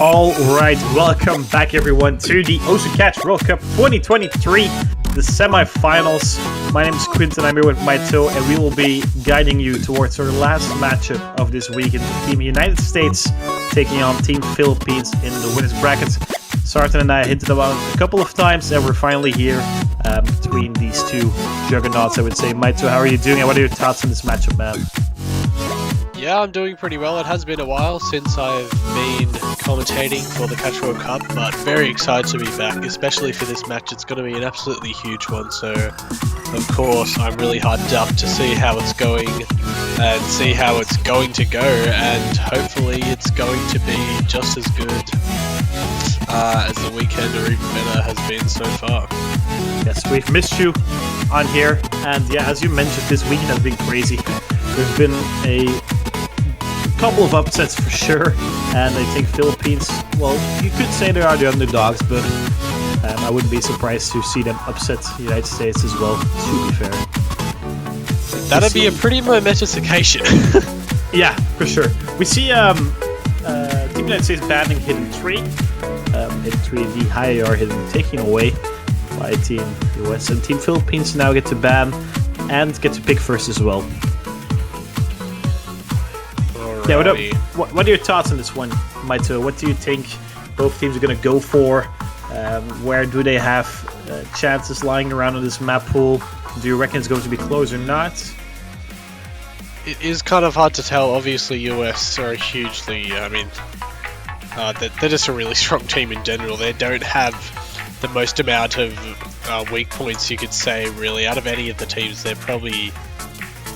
All right, welcome back everyone to the Osu Catch World Cup 2023, the semi-finals. My name is Quinten, I'm here with Maito, and we will be guiding you towards our last matchup of this weekend. Team United States taking on Team Philippines in the winners bracket. Sartan and I hinted about it a couple of times, and we're finally here between these two juggernauts, I would say. Maito, how are you doing, and what are your thoughts on this matchup, man? Yeah, I'm doing pretty well. It has been a while since I've been commentating for the Catch World Cup, but very excited to be back, especially for this match. It's going to be an absolutely huge one, so of course I'm really hyped up to see how it's going and see how it's going to go, and hopefully it's going to be just as good as the weekend, or even better, has been so far. Yes, we've missed you on here, and yeah, as you mentioned, this weekend has been crazy. There's been a couple of upsets for sure, and I think Philippines, well, you could say they are the underdogs, but I wouldn't be surprised to see them upset the United States as well, to be fair. That'd be a pretty momentous occasion. Yeah, for sure. We see Team United States banning Hidden 3. Hidden 3 and the higher are hidden, taking away by Team US, and Team Philippines now get to ban and get to pick first as well. Yeah, what are your thoughts on this one, Maito? What do you think both teams are going to go for? Where do they have chances lying around on this map pool? Do you reckon it's going to be close or not? It is kind of hard to tell. Obviously, US are hugely, they're just a really strong team in general. They don't have the most amount of weak points, you could say, really. Out of any of the teams, they're probably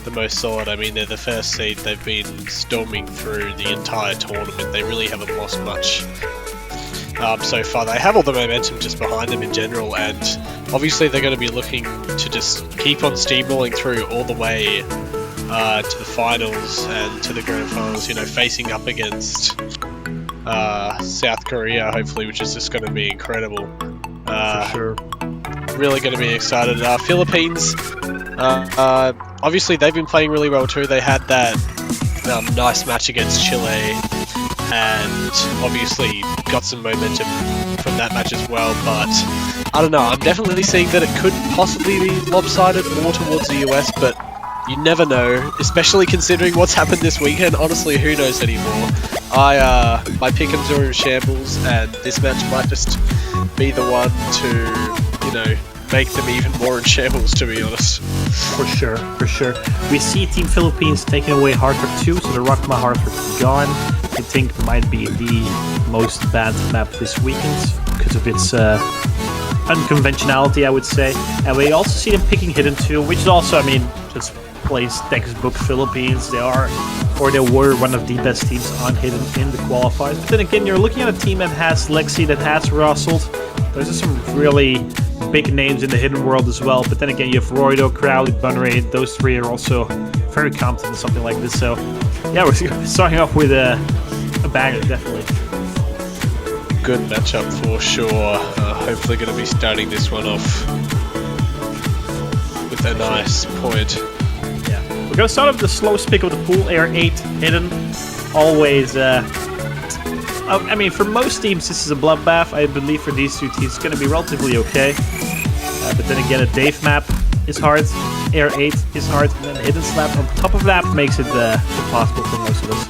the most solid. I mean, they're the first seed. They've been storming through the entire tournament. They really haven't lost much so far. They have all the momentum just behind them in general, and obviously they're going to be looking to just keep on steamrolling through all the way to the finals and to the grand finals, you know, facing up against South Korea, hopefully, which is just going to be incredible. For sure. Really going to be excited. Philippines, obviously they've been playing really well too. They had that nice match against Chile, and obviously got some momentum from that match as well, but I don't know, I'm definitely seeing that it could possibly be lopsided more towards the US, but you never know, especially considering what's happened this weekend. Honestly, who knows anymore. My pick'ems are in shambles, and this match might just be the one to, you know, make them even more in shambles, to be honest. For sure, for sure. We see Team Philippines taking away Hearthrug 2, so the Rockma Hearthrug is gone. I think might be the most banned map this weekend because of its unconventionality, I would say. And we also see them picking Hidden 2, which is also, I mean, just plays textbook Philippines. They are, or they were, one of the best teams on Hidden in the qualifiers. But then again, you're looking at a team that has Lexi, that has Russell. Those are some really big names in the Hidden world as well. But then again, you have Roido, Crowley, Bunray. Those three are also very competent in something like this. So, yeah, we're starting off with a banger, definitely. Good matchup for sure. Hopefully going to be starting this one off with a nice point. Yeah, we're going to start off the slowest pick of the pool, Air 8, Hidden. Always, I mean, for most teams, this is a bloodbath. I believe for these two teams, it's going to be relatively okay. But then again, a Dave map is hard, Air 8 is hard, and then a Hidden Slap on top of that makes it impossible for most of us.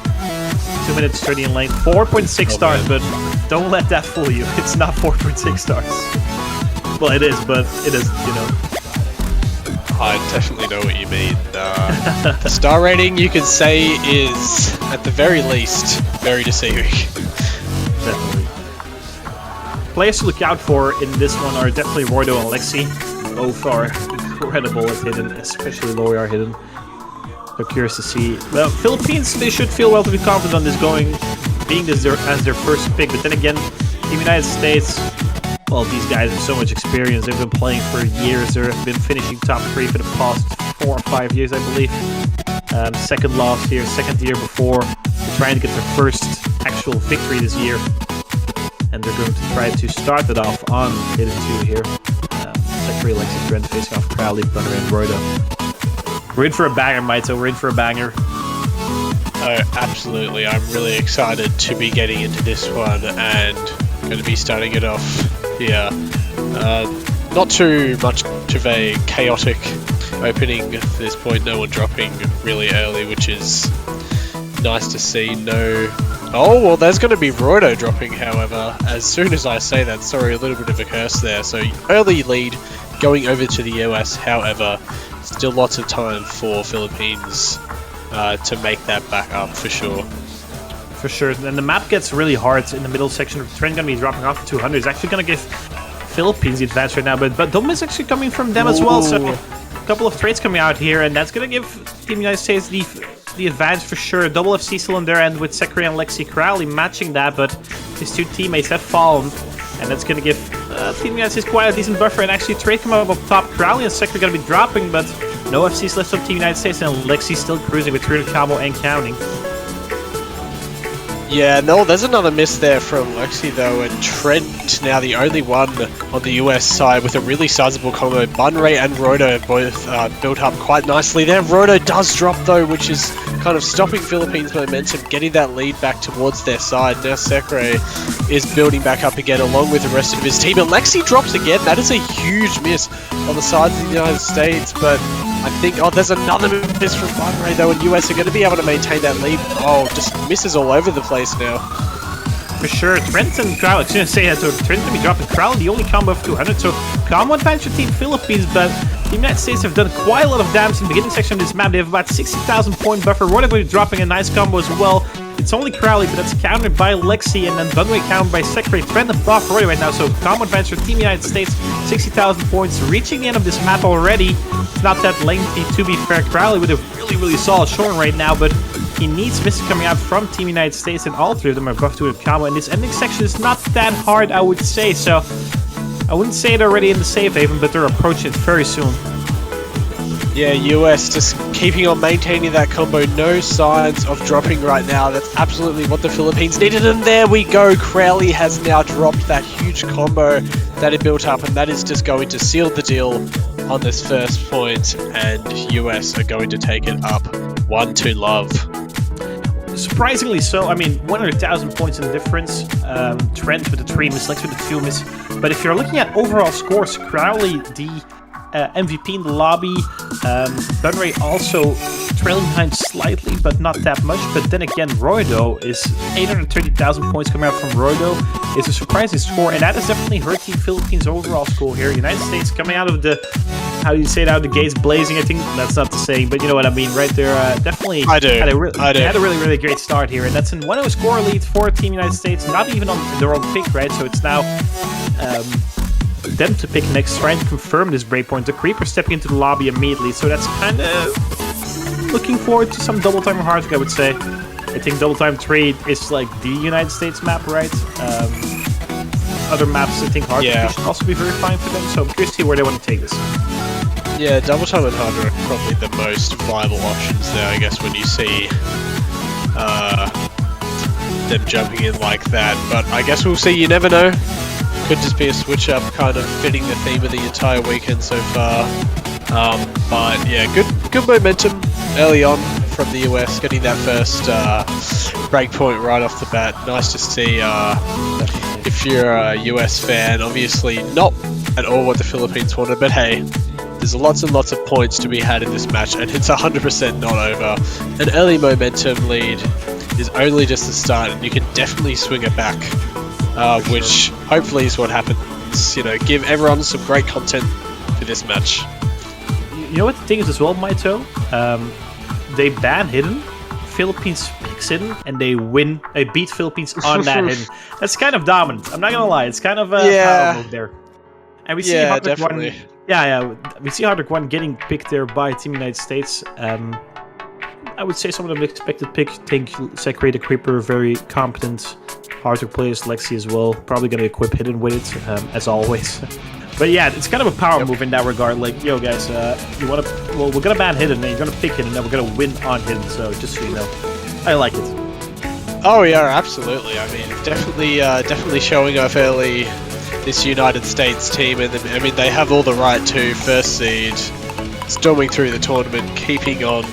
2 minutes 30 in lane, 4.6 stars, but don't let that fool you. It's not 4.6 stars. Well, it is, but it isn't, you know. I definitely know what you mean. The star rating, you could say, is, at the very least, very deceiving. Definitely. Players to look out for in this one are definitely Roido and Lexi. Both are incredible at Hidden, especially Loyar Hidden. So curious to see. Well, Philippines, they should feel relatively confident on this being this as their first pick. But then again, Team United States, well, these guys have so much experience. They've been playing for years. They've been finishing top 3 for the past 4 or 5 years, I believe. Second last year, second year before. They're trying to get their first actual victory this year. And they're going to try to start it off on Hidden 2 here. Secretary Lexi Trent facing off Crowley, Bunner, and Roido. We're in for a banger, Maito. We're in for a banger. Oh, absolutely. I'm really excited to be getting into this one and going to be starting it off here. Not too much of a chaotic opening at this point. No one dropping really early, which is nice to see. No. Oh, well, there's going to be Roido dropping, however. As soon as I say that, sorry, a little bit of a curse there. So early lead going over to the US, however, still lots of time for Philippines to make that back up for sure. For sure. And the map gets really hard in the middle section. Trent going to be dropping off to 200. It's actually going to give Philippines the advantage right now, but Dom is actually coming from them as well. So a couple of trades coming out here, and that's going to give Team United States the advantage for sure. Double FC still on their end with Sekrey and Lexi Crowley matching that, but his two teammates have fallen, and that's going to give Team United States quite a decent buffer. And actually, trade come up top. Crowley and Sekrey going to be dropping, but no FCs left on Team United States, and Lexi still cruising with 300 combo and counting. Yeah, no, there's another miss there from Lexi though, and Trent now the only one on the US side with a really sizable combo. Bunray and Roido both built up quite nicely there. Roido does drop though, which is kind of stopping Philippines' momentum, getting that lead back towards their side. Now Sekrey is building back up again along with the rest of his team, and Lexi drops again. That is a huge miss on the sides of the United States, but I think, oh, there's another miss from Bunray though, and US are going to be able to maintain that lead. Oh, just misses all over the place now. For sure, Trent and Crowley, I was going to say that, so Trent's going to be dropping Crowley, the only combo of 200, so combo advantage for Team Philippines, but the United States have done quite a lot of damage in the beginning section of this map. They have about 60,000 point buffer. Roido will be dropping a nice combo as well. It's only Crowley, but that's countered by Lexi, and then Bunray countered by Sekrey. Trent above Roido right now, so combo advantage for Team United States, 60,000 points, reaching the end of this map already. It's not that lengthy, to be fair. Crowley with a really solid showing right now, but he needs misses coming out from Team United States, and all three of them are buffed to a combo. And this ending section is not that hard, I would say, so I wouldn't say it already in the safe haven, but they're approaching it very soon. Yeah, US just keeping on maintaining that combo. No signs of dropping right now. That's absolutely what the Philippines needed. And there we go. Crowley has now dropped that huge combo that it built up, and that is just going to seal the deal on this first point. And US are going to take it up 1-2 love. Surprisingly so. I mean, 100,000 points in the difference. Trent with the 3 miss, Lex with the 2 miss. But if you're looking at overall scores, Crowley, the MVP in the lobby. Bunray also trailing behind slightly, but not that much. But then again, Roido is 830,000 points coming out from Roido. It's a surprising score, and that has definitely hurt Team Philippines' overall score here. United States coming out of the, how do you say it, out of the gates blazing. I think that's not the saying, but you know what I mean, right? They're definitely I do. Had a really great start here, and that's in 1-0 score lead for Team United States. Not even on their own pick, right? So it's now them to pick next, trying to confirm this breakpoint. The Creeper stepping into the lobby immediately, so that's kind of looking forward to some double time or Hardwick, I would say. I think double time 3 is like the United States map, right? Other maps, I think Hardwick should also be very fine for them, so I'm curious to see where they want to take this. Yeah, double time and Hardwick are probably the most viable options there, I guess, when you see them jumping in like that. But I guess we'll see, you never know. Could just be a switch up, kind of fitting the theme of the entire weekend so far. But yeah, good momentum early on from the US, getting that first breakpoint right off the bat. Nice to see. If you're a US fan, obviously not at all what the Philippines wanted, but hey, there's lots and lots of points to be had in this match, and it's 100% not over. An early momentum lead is only just the start, and you can definitely swing it back. Which hopefully is what happens. You know, give everyone some great content for this match. You know what the thing is as well, Maito? They ban Hidden, Philippines picks Hidden, and they win. They beat Philippines on that Hidden. That's kind of dominant. I'm not gonna lie. It's kind of a power move there. And we see Hardwick 1. Yeah. We see Hardwick 1 getting picked there by Team United States. I would say some of them expected pick. Think Sekrey the Creeper, very competent. Hardwick players, Lexi as well. Probably going to equip Hidden with it, as always. But yeah, it's kind of a power move in that regard. Like, yo guys, you want to... Well, we're going to ban Hidden, and you're going to pick Hidden, and we're going to win on Hidden. So, just so you know. I like it. Oh yeah, absolutely. I mean, definitely showing off early this United States team. And I mean, they have all the right to first seed, storming through the tournament, keeping on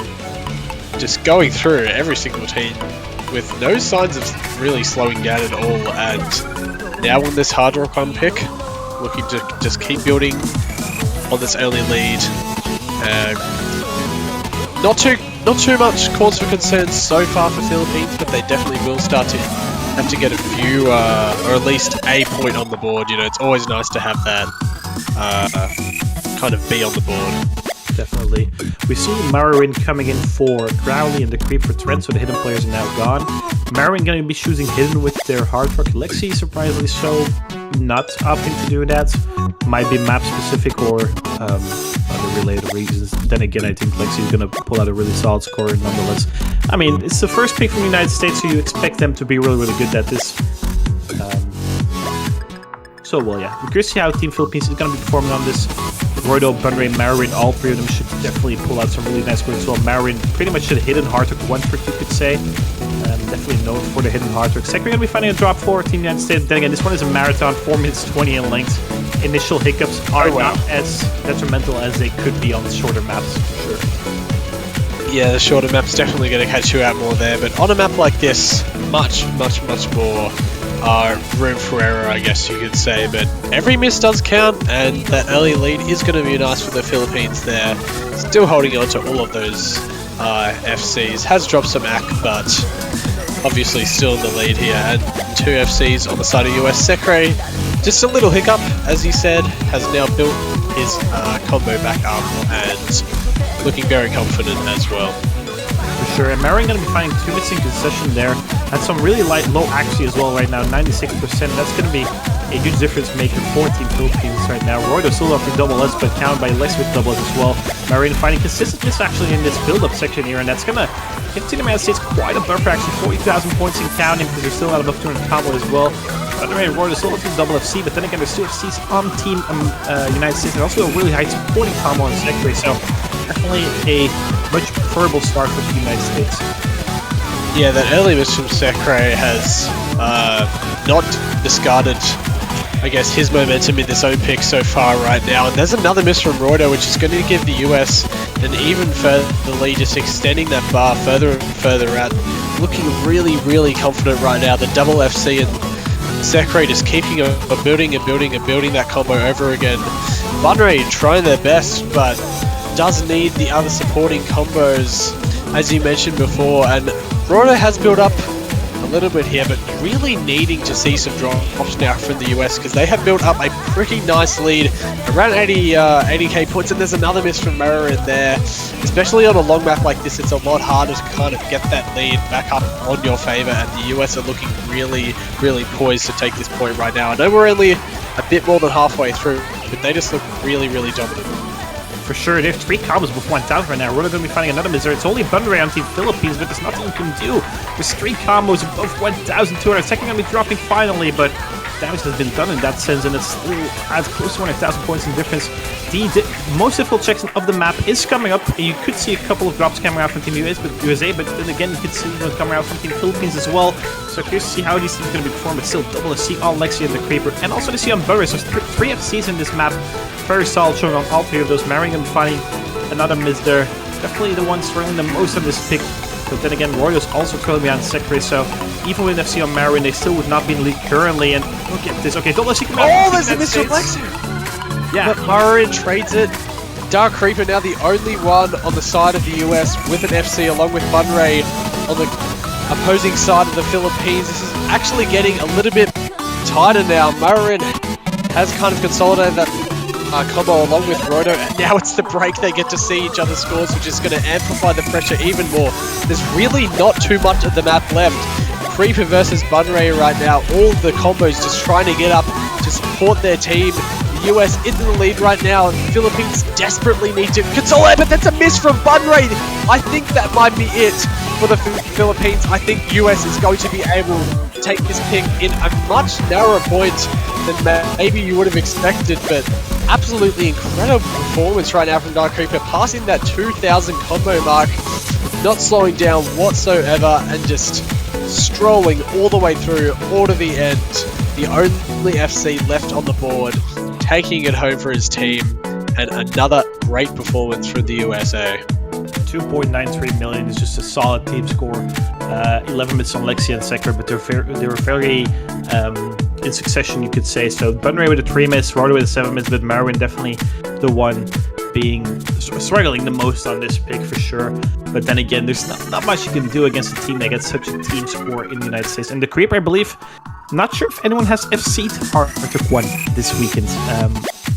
just going through every single team with no signs of really slowing down at all. And now on this Hard Rock One pick, looking to just keep building on this early lead. Not too much cause for concern so far for Philippines, but they definitely will start to have to get a few, or at least a point on the board. You know, it's always nice to have that kind of be on the board. Definitely. We see Marin coming in for Crowley and the Creep for Trent, so the hidden players are now gone. Marin going to be choosing hidden with their Hard Rock. Lexi, surprisingly so, not opting to do that. Might be map specific or other related reasons. Then again, I think Lexi is going to pull out a really solid score nonetheless. I mean, it's the first pick from the United States, so you expect them to be really, really good at this. So, well, yeah. I'm curious to see how Team Philippines is going to be performing on this. Roydo, Bunray, Marin, all three of them should definitely pull out some really nice scores as well. Marin pretty much a hidden Hard Rock 1 trick, you could say. Definitely known for the hidden Hard Rock. Second, we're going to be finding a drop for Team United States. Then again, this one is a marathon, 4 minutes 20 in length. Initial hiccups are not as detrimental as they could be on the shorter maps, for sure. Yeah, the shorter map's definitely going to catch you out more there, but on a map like this, much more room for error, I guess you could say, but every miss does count, and that early lead is going to be nice for the Philippines there. Still holding on to all of those FCs. Has dropped some AC, but obviously still in the lead here, and 2 FCs on the side of US. Sekre, just a little hiccup, as he said, has now built his combo back up, and looking very confident as well. For sure, and Marin going to be finding 2 missing concession there. That's some really low accuracy as well right now, 96%. That's going to be a huge difference maker for Team Philippines right now. Roydo still up for double S, but counted by Lex with double S as well. Marin finding consistent miss actually in this build-up section here, and that's going to give Team United States quite a buffer, actually 40,000 points in counting, because they're still out above 200 combo as well. Anyway, Roydo still up for double FC, but then again, there's 2 FCs on Team United States, and also a really high supporting combo on Sekre, so definitely a much preferable start for the United States. Yeah, that early miss from Sekre has not discarded, I guess, his momentum in this own pick so far right now. And there's another miss from Roydo, which is going to give the US an even further lead, just extending that bar further and further out. Looking really confident right now. The double FC and Sekre just keeping building that combo over again. Bunray trying their best, but does need the other supporting combos, as you mentioned before, and Roydo has built up a little bit here, but really needing to see some drops now from the US, because they have built up a pretty nice lead, around 80k points, and there's another miss from Marin there. Especially on a long map like this, it's a lot harder to kind of get that lead back up on your favor, and the US are looking really poised to take this point right now. I know we're only a bit more than halfway through, but they just look really dominant. For sure, they have 3 combos above 1,000 right now. We're going to be finding another miss there. It's only Bunray on Team Philippines, but there's nothing you can do. There's 3 combos above 1,200. Second going to be dropping finally, but damage has been done in that sense, and it's still adds close to 100,000 points in difference. The most difficult section of the map is coming up, and you could see a couple of drops coming out from Team USA, but then again, you could see one coming out from Team Philippines as well. So curious to see how these teams are going to be performing, but still double FC on Lexi and the Creeper, and also to see on Bunray. So 3 FCs in this map. Very solid showing on all 3 of those. Marin and finding another miss there. Definitely the one struggling the most on this pick. But then again, Roydo's also trailing behind Sekre, so even with an FC on Marin, they still would not be in the lead currently. And look at this. Okay, double FC coming out. Oh, there's a miss from Lexi! Yeah. But Marin trades it. Dark Creeper now the only one on the side of the US with an FC, along with Bunray on the opposing side of the Philippines. This is actually getting a little bit tighter now. Marin has kind of consolidated that combo along with Roydo, and now it's the break. They get to see each other's scores, which is going to amplify the pressure even more. There's really not too much of the map left. Creeper versus Bunray right now, all the combos just trying to get up to support their team. The US in the lead right now, the Philippines desperately need to consolidate, but that's a miss from Bunray. I think that might be it for the Philippines. I think US is going to be able to take this pick in a much narrower point than maybe you would have expected, but absolutely incredible performance right now from Dark Creeper, passing that 2,000 combo mark, not slowing down whatsoever, and just strolling all the way through, all to the end. The only FC left on the board, taking it home for his team, and another great performance from the USA. 2.93 million is just a solid team score. 11 minutes on Lexi and Sekra, but they were very in succession, you could say. So Bunray with a 3 minutes, Roto with a 7 minutes, but Marwin definitely the one being struggling the most on this pick for sure. But then again, there's not much you can do against a team that gets such a team score in the United States. And the Creeper, I believe, not sure if anyone has FC'd Arctic 1 this weekend.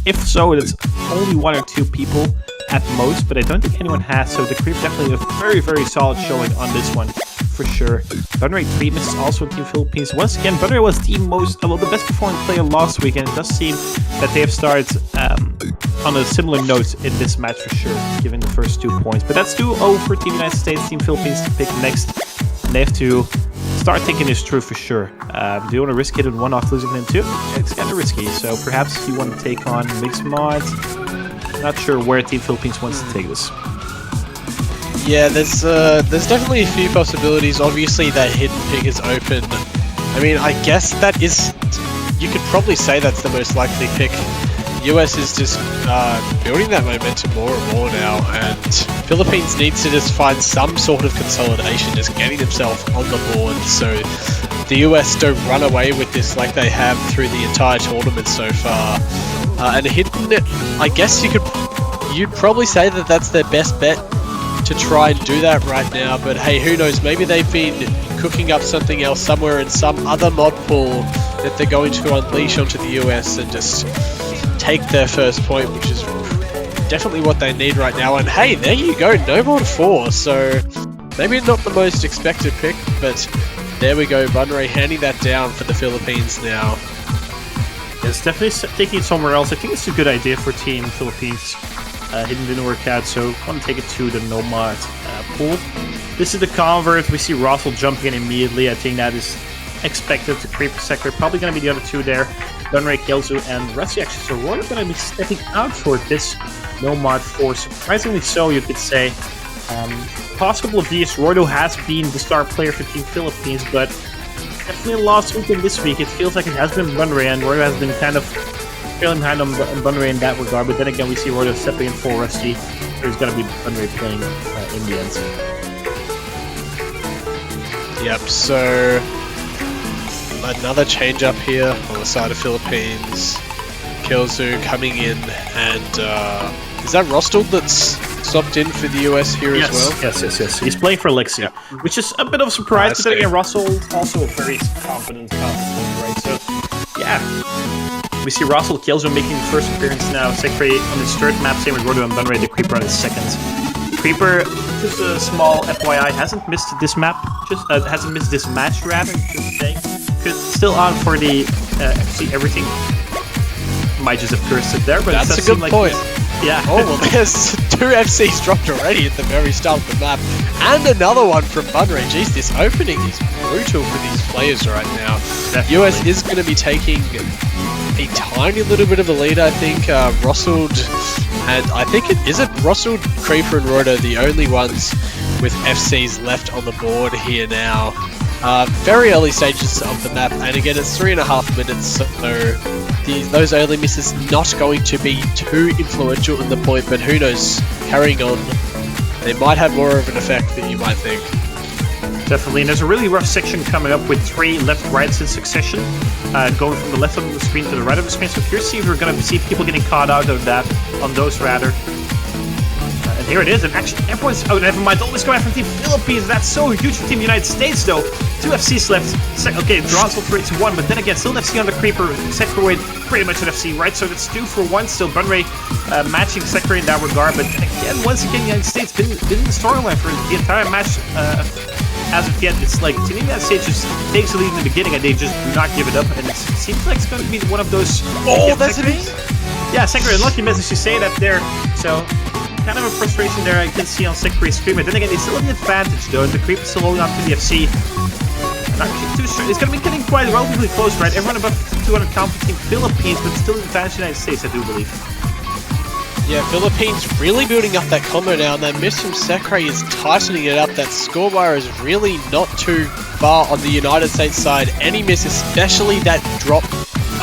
If so, it's only 1 or 2 people at most, but I don't think anyone has. So the Creep definitely a very, very solid showing on this one for sure. Bunray 3 misses also in Team Philippines. Once again, Bunray was the the best performing player last week, and it does seem that they have started on a similar note in this match for sure, given the first 2 points. But that's 2-0 for Team United States. Team Philippines to pick next. And they have to start thinking this through for sure. Do you want to risk hitting 1 off losing them 2? It's kind of risky, so perhaps you want to take on Mixed Mods. Not sure where Team Philippines wants to take this. Yeah, there's definitely a few possibilities. Obviously, that hidden pick is open. I mean, I guess that is... You could probably say that's the most likely pick. US is just building that momentum more and more now, and Philippines needs to just find some sort of consolidation, just getting themselves on the board, so the US don't run away with this like they have through the entire tournament so far. And hidden, I guess you'd probably say that that's their best bet to try and do that right now, but hey, who knows, maybe they've been cooking up something else somewhere in some other mod pool that they're going to unleash onto the US and just take their first point, which is definitely what they need right now. And hey, there you go, no mod 4, so maybe not the most expected pick, but there we go, Bunray handing that down for the Philippines now. It's definitely taking it somewhere else. I think it's a good idea for Team Philippines. Hidden didn't work out, so I want to take it to the no mod pool. This is the convert. We see Russell jumping in immediately. I think that is expected to creep sector. Probably going to be the other 2 there. Bunray, Kelzu, and Rusty actually. So Roy going to be stepping out for this no mod 4. Surprisingly so, you could say. Possible of these, Roydo has been the star player for Team Philippines, but definitely last weekend this week, it feels like it has been Bunray, and Roydo has been kind of trailing behind on Bunray in that regard. But then again, we see Roydo stepping in for Rusty. There's going to be Bunray playing in the end. Yep, so another change up here on the side of Philippines. Kelzu coming in, and is that Rostel that's swapped in for the US here as well? Yes. He's playing for Lexi, which is a bit of a surprise. But then again, Russell's also a very confident player, right? So, yeah. We see Russell Kelzu making his first appearance now. Sekre on his 3rd map, same with Rodo and Bunray, the Creeper on his 2nd. Creeper, just a small FYI, hasn't missed this map, hasn't missed this match, rather, just saying. Still on for the FC everything. Might just have cursed it there, but that's a good point. Yeah. Oh, well, there's 2 FCs dropped already at the very start of the map, and another one from Bunray. Jeez, this opening is brutal for these players right now. Definitely. US is going to be taking a tiny little bit of a lead, I think. Rosseld, and I think Rosseld, Creeper, and Roto the only ones with FCs left on the board here now. Very early stages of the map, and again, it's 3.5 minutes, so those early misses not going to be too influential in the point, but who knows, carrying on, they might have more of an effect than you might think. Definitely, and there's a really rough section coming up with 3 left-rights in succession, going from the left of the screen to the right of the screen, so here's see if we're going to see people getting caught out of that, on those rather. And here it is, and actually everyone's... Oh, never mind, always coming from Team Philippines. That's so huge for Team United States, though. 2 FCs left. Okay, Dronsel creates 1, but then again, still an FC on the Creeper. Sekroid, pretty much an FC, right? So that's 2 for 1. Still Bunray matching Sekroid in that regard. But again, once again, United States been in the storyline for the entire match as of yet. It's like Team United States just takes the lead in the beginning, and they just do not give it up. And it seems like it's going to be one of those... Oh, that's it! Yeah, Sekroid, lucky miss, you say that there. So... kind of a frustration there I can see on Sekre's screen, but then again, it's still an advantage though, and the Creep is still holding on to the FC. Not too sure. It's going to be getting quite relatively close, right? Everyone above 200 count for Team Philippines, but still an advantage United States, I do believe. Yeah, Philippines really building up that combo now, and that miss from Sekre is tightening it up. That score bar is really not too far on the United States side. Any miss, especially that drop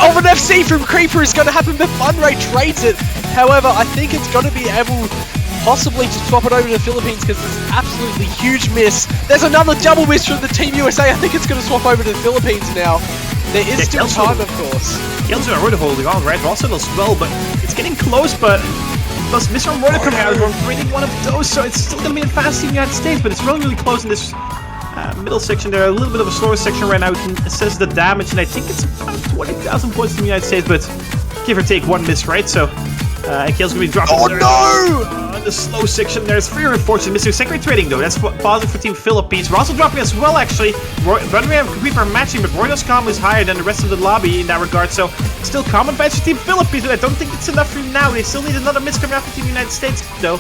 of an FC from Creeper is going to happen, but Bunray trades it. However, I think it's going to be able possibly to swap it over to the Philippines because it's an absolutely huge miss. There's another double miss from the Team USA. I think it's going to swap over to the Philippines now. There is still time, of course. Kelso and Roydo holding on, right? Russell as well, but it's getting close, but plus Mr. Roydo coming out, we're winning one of those, so it's still going to be advanced in the United States, but it's really, really close in this middle section there. A little bit of a slower section right now. It says the damage, and I think it's about 20,000 points in the United States, but give or take one miss, right? So, and Kale's going to be dropping there. The slow section there. It's very unfortunate. Mr. Secretary Trading, though. That's positive for Team Philippines. We're also dropping as well, actually. Bunbury and Creep are matching, but Roydo's combo is higher than the rest of the lobby in that regard, so still common advantage for Team Philippines, but I don't think it's enough for now. They still need another miss coming out for Team United States, though.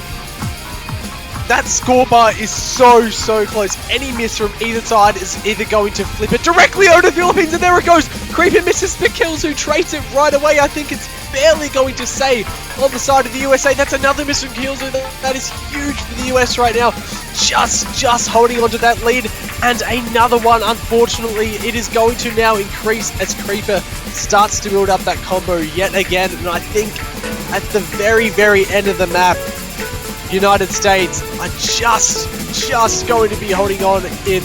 That score bar is so close. Any miss from either side is either going to flip it directly over to the Philippines, and there it goes. Creeper misses McKills, who trades it right away. I think it's barely going to save on the side of the USA. That's another miss from Kills. That is huge for the US right now. Just holding onto that lead. And another one, unfortunately, it is going to now increase as Creeper starts to build up that combo yet again. And I think at the very end of the map, United States are just going to be holding on in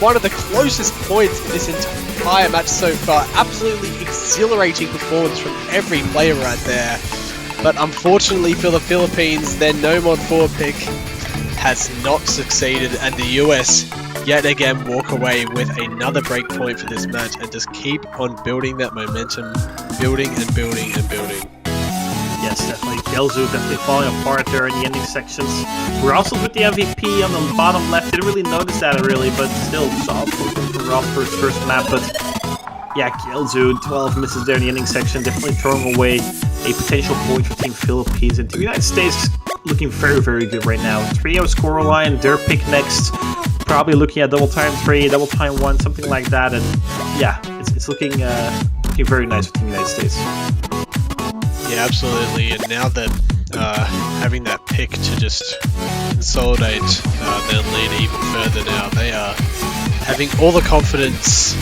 one of the closest points in this entire match so far. Absolutely exhilarating performance from every player right there. But unfortunately for the Philippines, their Nomon 4 pick has not succeeded, and the US yet again walk away with another breakpoint for this match and just keep on building that momentum, building. Yes, definitely. Kelzu definitely falling apart there in the ending sections. We're also with the MVP on the bottom left. Didn't really notice that really, but still solid from Ralph for his first map. But yeah, Kelzu, 12 misses there in the ending section, definitely throwing away a potential point for Team Philippines. And Team United States looking very good right now. 3-0 scoreline, their pick next. Probably looking at double time 3, double time 1, something like that. And yeah, it's looking very nice for Team United States. Yeah, absolutely. And now that having that pick to just consolidate their lead even further now, they are having all the confidence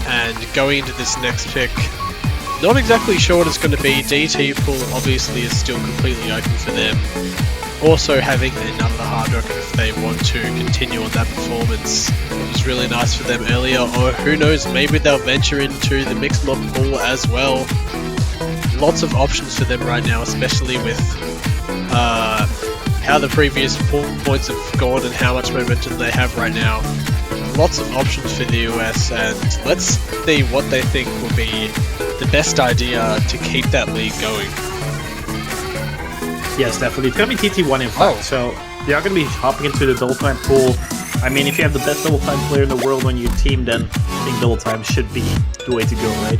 and going into this next pick. Not exactly sure what it's going to be. DT pool obviously is still completely open for them. Also having another hard rock if they want to continue on that performance was really nice for them earlier. Or who knows, maybe they'll venture into the mixed mob pool as well. Lots of options for them right now, especially with how the previous points have gone and how much momentum they have right now. Lots of options for the US, and let's see what they think will be the best idea to keep that lead going. Yes, definitely. It's going to be TT1 in fact, so they are going to be hopping into the double time pool. I mean, if you have the best double time player in the world on your team, then I think double time should be the way to go, right?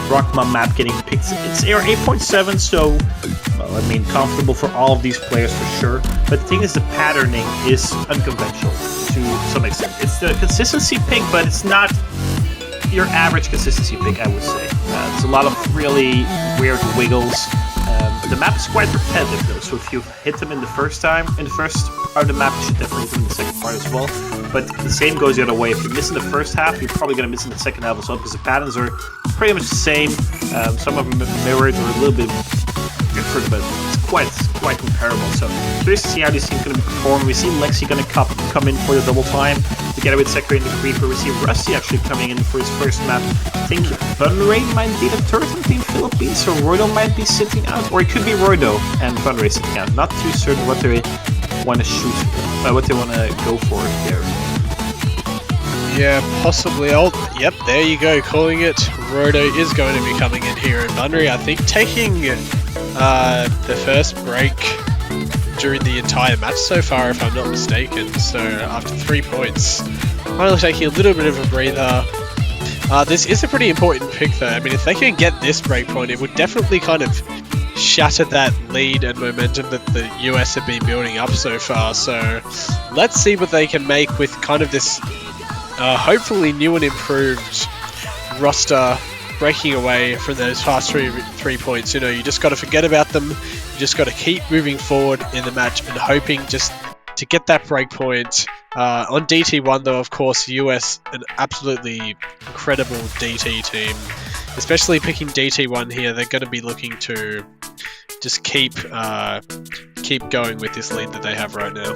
Rockman map getting picked. It's AR 8.7, so, well, I mean, comfortable for all of these players for sure. But the thing is, the patterning is unconventional to some extent. It's the consistency pick, but it's not your average consistency pick, I would say. There's a lot of really weird wiggles. The map is quite repetitive though, so if you hit them in the first part of the map, you should definitely hit them in the second part as well. But the same goes the other way. If you miss in the first half, you're probably going to miss in the second half as well, because the patterns are pretty much the same. Some of them mirrored or a little bit different, but it's quite comparable. So curious to see how these teams going to be performing. We see Lexi going to come in for the double time together with Sekiro and the Creeper. We see Rusty actually coming in for his first map. I think Funray might be the third on Team Philippines, so Roydo might be sitting out, or it could be Roydo and Funray sitting out. Not too certain what they want to shoot, what they want to go for there. Yeah, possibly. Yep, there you go, calling it. Roydo is going to be coming in here in Bunbury. I think taking the first break during the entire match so far, if I'm not mistaken. So after 3 points, finally taking a little bit of a breather. This is a pretty important pick though. I mean, if they can get this breakpoint, it would definitely kind of shatter that lead and momentum that the US have been building up so far. So let's see what they can make with kind of this hopefully new and improved roster, breaking away from those fast three points. You know, you just got to forget about them. You just got to keep moving forward in the match and hoping just to get that break point. On DT1 though, of course, US, an absolutely incredible DT team. Especially picking DT1 here, they're going to be looking to just keep going with this lead that they have right now.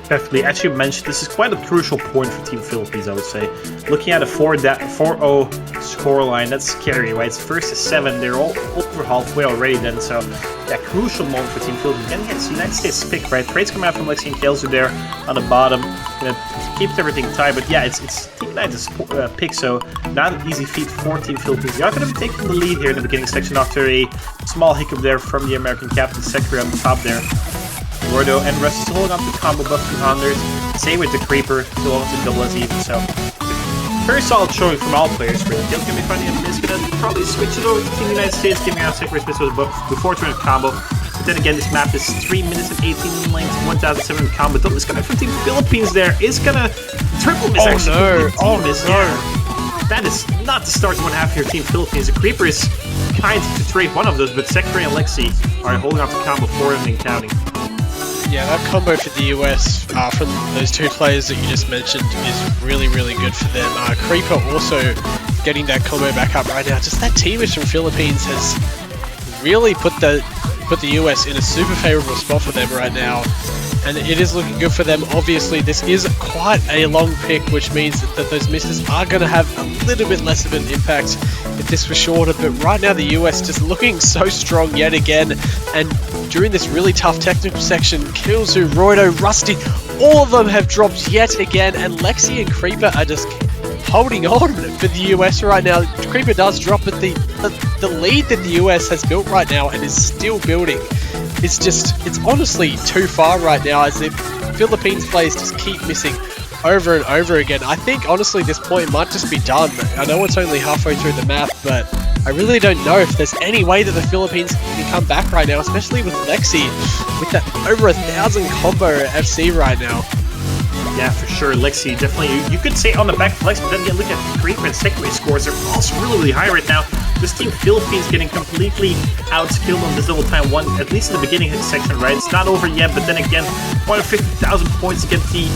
Definitely. As you mentioned, this is quite a crucial point for Team Philippines, I would say. Looking at a 4-0 scoreline, that's scary, right? It's first to 7. They're all over halfway already then, so that crucial moment for Team Philippines. Then again, it's the United States pick, right? Trades coming out from Lexi and Kelsu there on the bottom. Keeps everything tight, but yeah, it's Team United's pick, so not an easy feat for Team Philippines. They are going to be taking the lead here in the beginning section after a small hiccup there from the American captain, Sekri on the top there. Roido and Russ still holding on to combo buff 200. Same with the Creeper, still on to double as even, so very solid showing from all players. Really. Gale's going to be finding a miss, going to probably switch it over to Team United States, giving out Sekri's miss with a buff before turning combo. But then again, this map is 3 minutes and 18 in length, 1,700 combo. Double is coming from Team Philippines there. Is going to triple miss actually. That is not the start you want to have here, Team Philippines. The Creeper is kind to trade one of those, but Sekri and Lexi are holding on to combo 4 and counting. Yeah, that combo for the US from those two players that you just mentioned is really, really good for them. Creeper also getting that combo back up right now. Just that teamage from Philippines has really put the US in a super favorable spot for them right now. And it is looking good for them. Obviously, this is quite a long pick, which means that those misses are going to have a little bit less of an impact if this was shorter. But right now, the US just looking so strong yet again. And during this really tough technical section, Kelsu, Roido, Rusty, all of them have dropped yet again. And Lexi and Creeper are just holding on for the US right now. Creeper does drop, but the lead that the US has built right now and is still building, it's honestly too far right now, as if Philippines players just keep missing over and over again. I think honestly this point might just be done. I know it's only halfway through the map, but I really don't know if there's any way that the Philippines can come back right now, especially with Lexi, with that over 1,000 combo FC right now. Yeah, for sure. Lexi, definitely. You could say on the back of Lexi, but then again, look at Creeper and Sekri scores. They're also really, really high right now. This Team Philippines getting completely outskilled on this double time one, at least in the beginning section, right? It's not over yet, but then again, 150,000 points to get the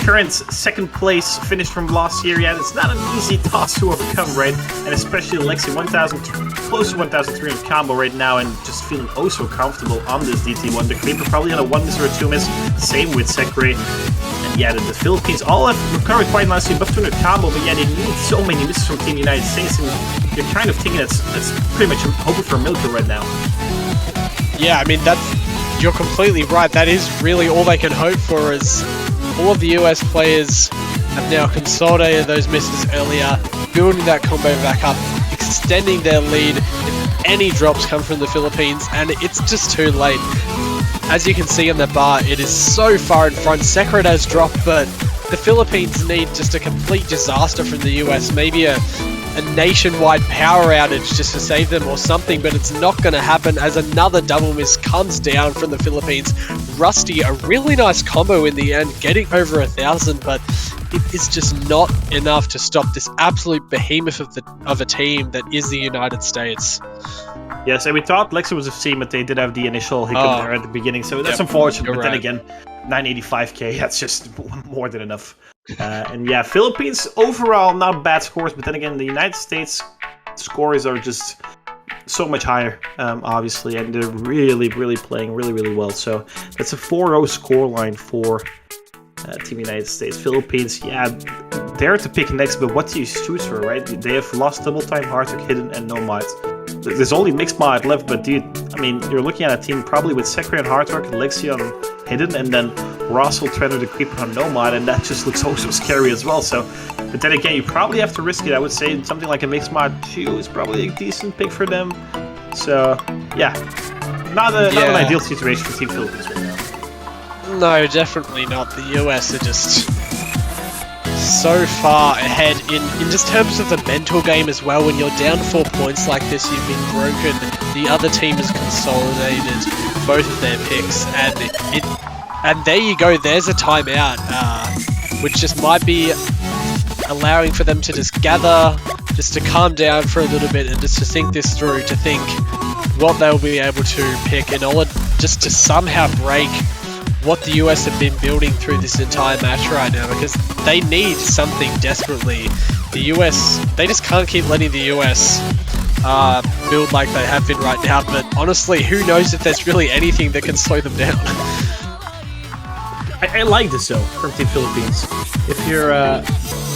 current second place finish from last year. Yeah, it's not an easy task to overcome, right? And especially Lexi, close to 1,300 combo right now, and just feeling oh so comfortable on this DT1. The Creeper probably on a 1 miss or a 2 miss. Same with Sekri. Yeah, the Philippines all have recovered quite nicely, buff 200 combo, but yeah, they need so many misses from Team United States, and you're kind of thinking that's pretty much hoping for a miracle right now. Yeah, I mean, you're completely right. That is really all they can hope for, is all of the US players have now consolidated those misses earlier, building that combo back up, extending their lead. If any drops come from the Philippines, and it's just too late. As you can see on the bar, it is so far in front. Sekri has dropped, but the Philippines need just a complete disaster from the US. Maybe a nationwide power outage just to save them or something, but it's not going to happen as another double miss comes down from the Philippines. Rusty, a really nice combo in the end, getting over 1,000, but it is just not enough to stop this absolute behemoth of a team that is the United States. Yes, and we thought Lexi was a team, but they did have the initial hiccup there at the beginning, so that's unfortunate. But then again, 985k, that's just more than enough. And yeah, Philippines overall not bad scores, but then again, the United States scores are just so much higher, obviously, and they're really, really playing really, really well. So that's a 4-0 scoreline for Team United States. Philippines, yeah, they're to pick next, but what do you choose for, right? They have lost double time, Hardrock, Hidden, and Nomad. There's only mixed mod left, but dude, I mean, you're looking at a team probably with Sekri and Hardrock, Lexi on Hidden, and then Russell, Trenner, the Creeper on Nomad, and that just looks also scary as well. So, but then again, you probably have to risk it. I would say something like a mixed mod 2 is probably a decent pick for them. So, yeah, not an ideal situation for Team Philippines right now. No, definitely not. The US are just so far ahead in just terms of the mental game as well. When you're down 4 points like this, you've been broken. The other team has consolidated both of their picks, and there you go. There's a timeout, which just might be allowing for them to just gather, just to calm down for a little bit, and just to think this through, to think what they'll be able to pick in order just to somehow break what the US have been building through this entire match right now, because they need something desperately. The US, they just can't keep letting the US build like they have been right now, but honestly, who knows if there's really anything that can slow them down. I like this though from Team Philippines. If you're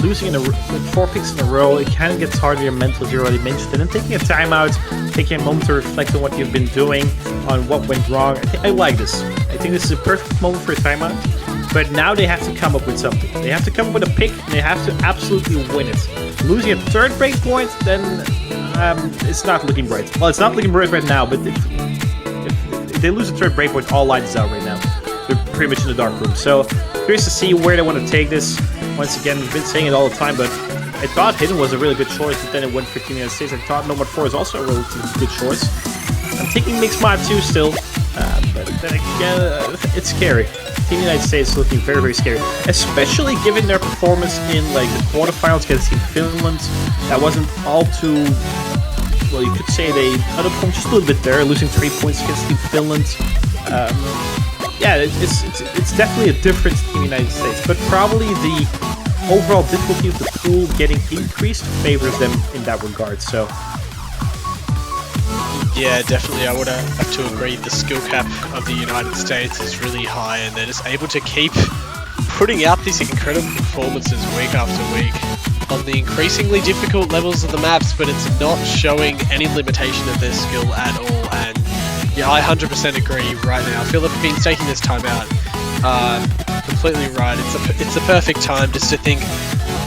losing with 4 picks in a row, it kind of gets hard on your mental, as you already mentioned. And then taking a timeout, taking a moment to reflect on what you've been doing, on what went wrong. I like this. I think this is a perfect moment for a timeout. But now they have to come up with something. They have to come up with a pick, and they have to absolutely win it. Losing a third breakpoint, then it's not looking bright. Well, it's not looking bright right now, but if they lose a third breakpoint, all lights is out right now. They're pretty much in the dark room. So curious to see where they want to take this. Once again, we've been saying it all the time, but I thought Hidden was a really good choice, but then it went for Team United States. I thought Nomad 4 is also a really good choice. I'm taking Mixed Mod 2 still, but then again, it's scary. Team United States is looking very, very scary, especially given their performance in like the quarterfinals against Team Finland. That wasn't all too, well, you could say they underperformed just a little bit there, losing 3 points against Team Finland. Yeah, it's definitely a different Team United States, but probably the overall difficulty of the pool getting increased favors them in that regard. So yeah, definitely, I would have to agree. The skill cap of the United States is really high, and they're just able to keep putting out these incredible performances week after week on the increasingly difficult levels of the maps, but it's not showing any limitation of their skill at all. And yeah, I 100% agree right now. Philippines taking this time out, completely right. It's a perfect time just to think,